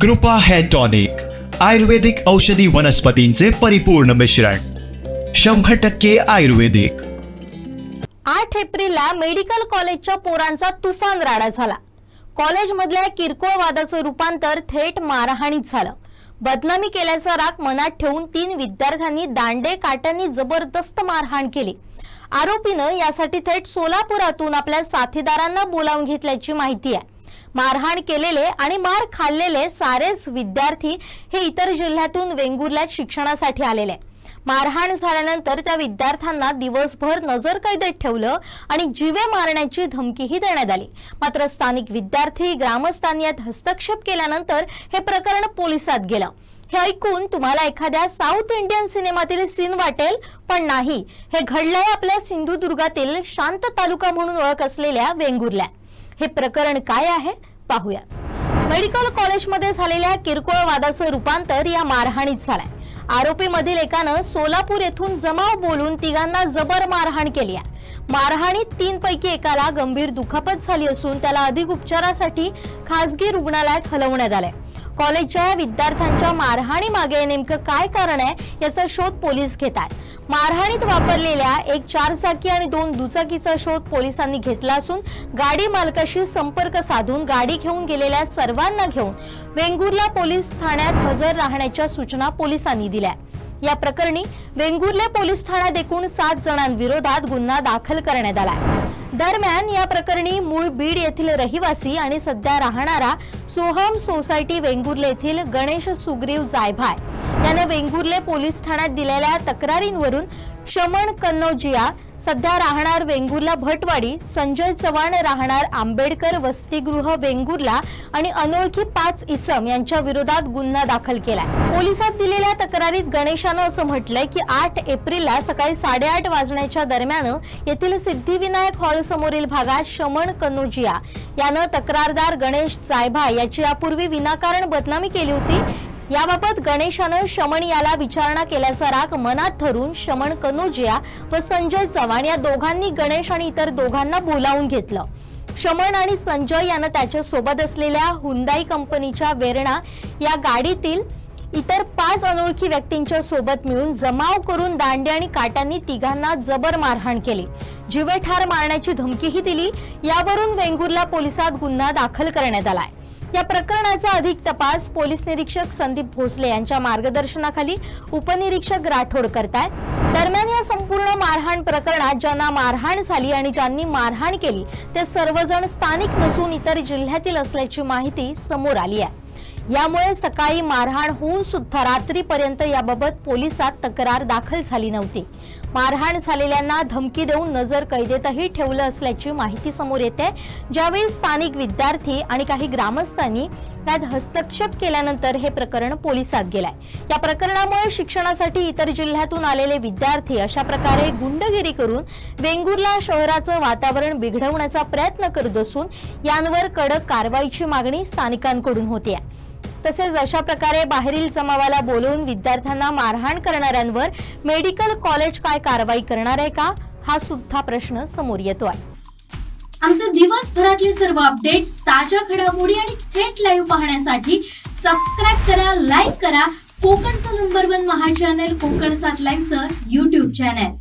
कृपा hair tonic, आयुर्वेदिक औषधी वनस्पतींचे परिपूर्ण मिश्रण, 100% आयुर्वेदिक. 8 एप्रिलला मेडिकल कॉलेजच्या पोरांचा तुफान राडा झाला. कॉलेजमधल्या किरकोळ वादाचं रूपांतर थेट मारहाणीत झालं. बदनामी केल्याचा राग मनात ठेवून 3 विद्यार्थ्यांनी दांडे काट्यांनी जबरदस्त मारहाण केली. आरोपीनं यासाठी थेट सोलापुरातून आपल्या साथीदारांना बोलावून घेतल्याची माहिती आहे. मारहाण केलेले आणि मार खाल्लेले सारेच विद्यार्थी हे इतर जिल्ह्यातून वेंगुर्ल्यात शिक्षणासाठी आलेले. मारहाण झाल्यानंतर त्या विद्यार्थ्यांना दिवसभर नजरकैदेत ठेवलं आणि जीवे मारण्याची धमकीही देण्यात आली. मात्र स्थानिक विद्यार्थी ग्रामस्थांनी यात हस्तक्षेप केल्यानंतर हे प्रकरण पोलिसात गेलं. हे ऐकून तुम्हाला एखाद्या साऊथ इंडियन सिनेमातील सीन वाटेल, पण नाही. हे घडलंय आपल्या सिंधुदुर्गातील शांत तालुका म्हणून ओळख असलेल्या वेंगुर्ल्या. हे प्रकरण काय आहे पाहूया. मेडिकल कॉलेजमध्ये झालेल्या किरकोळ वादाचं रूपांतर या मारहाणीत झालंय. आरोपीमधील एकानं सोलापूर येथून जमाव बोलून तिघांना जबर मारहाण केली आहे. मारहाणीत 3 पैकी एकाला गंभीर दुखापत झाली असून त्याला अधिक उपचारासाठी खासगी रुग्णालयात हलवण्यात आलंय. कॉलेजच्या विद्यार्थ्यांच्या मारहाणी मागे नेमकं काय कारण आहे याचा शोध पोलीस घेत आहेत. मारहाणीत वापरलेल्या एक 4 चाकी आणि 2 दुचाकीचा शोध पोलिसांनी घेतला असून गाडी मालकाशी संपर्क साधून गाडी घेऊन गेलेल्या सर्वांना घेऊन वेंगुर्ला पोलीस ठाण्यात हजर राहण्याच्या सूचना पोलिसांनी दिल्या. या प्रकरणी वेंगुर्ले पोलीस ठाण्यात एकूण 7 जणांविरोधात गुन्हा दाखल करण्यात आला. दरम्यान या प्रकरणी मूळ बीड येथील रहिवासी आणि सध्या राहणारा सोहम सोसायटी वेंगुर्ले येथील गणेश सुग्रीव जायभाय याने वेंगुर्ले पोलीस ठाण्यात दिलेल्या तक्रारींवरून शमन कन्नौजिया सध्या राहणार वेंगुर्ला भटवाडी, संजय चव्हाण राहणार आंबेडकर वसतिगृह वेंगुर्ला आणि अनोळखी 5 इसम यांच्या विरोधात गुन्हा दाखल केलाय. पोलिसात दिलेल्या तक्रारीत गणेशानं असं म्हटलंय की 8 एप्रिलला सकाळी 8:30 वाजण्याच्या दरम्यान येथील सिद्धिविनायक हॉल समोरील भागात शमन कन्नौजिया यानं तक्रारदार गणेश जायभाय याची यापूर्वी विनाकारण बदनामी केली होती. याबाबत गणेशानं शमन याला विचारणा केल्याचा राग मनात धरून शमन कन्नौजिया व संजय चव्हाण या दोघांनी गणेश आणि इतर दोघांना बोलावून घेतलं. शमन आणि संजय यानं त्याच्या सोबत असलेल्या हुंदाई कंपनीच्या वेरणा या गाडीतील इतर 5 अनोळखी व्यक्तींच्या सोबत मिळून जमाव करून दांडे आणि काट्यांनी तिघांना जबर मारहाण केली. जीवेठार मारण्याची धमकीही दिली. यावरून वेंगुर्ला पोलिसात गुन्हा दाखल करण्यात आलाय. या प्रकरणाचा अधिक तपास पोलीस निरीक्षक संदीप भोसले यांच्या मार्गदर्शनाखाली उपनिरीक्षक राठोड करतायत. दरम्यान या संपूर्ण मारहाण प्रकरणात ज्यांना मारहाण झाली आणि ज्यांनी मारहाण केली ते सर्वजण स्थानिक नसून इतर जिल्ह्यातील असल्याची माहिती समोर आली आहे. यामुळे सकाळी मारहाण होऊन सुद्धा रात्रीपर्यंत याबाबत पोलिसात तक्रार दाखल झाली नव्हती. मारहाण झालेल्यांना धमकी देऊन नजर कैदेतही ठेवलं असल्याची माहिती समोर येते. ज्यावेळी स्थानिक विद्यार्थी आणि काही ग्रामस्थांनी त्यात हस्तक्षेप केल्यानंतर हे प्रकरण पोलिसात गेलंय. या प्रकरणामुळे शिक्षणासाठी इतर जिल्ह्यातून आलेले विद्यार्थी अशा प्रकारे गुंडगिरी करून वेंगुर्ला शहराचं वातावरण बिघडवण्याचा प्रयत्न करत असून यांवर कडक कारवाईची मागणी स्थानिकांकडून होते. तसेच अशा प्रकारे बाहेरील जमावाला बोलवून विद्यार्थ्यांना मारहाण करणाऱ्यांवर मेडिकल कॉलेज काय कारवाई करणार आहे का, हा सुद्धा प्रश्न समोर येतोय. आमचे दिवसभरातले सर्व अपडेट्स, ताज्या घडामोडी आणि थेट लाईव्ह पाहण्यासाठी सबस्क्राईब करा, लाईक करा कोकणचं नंबर 1 महा चॅनल कोकण 7 लाईव्हचं YouTube चॅनल.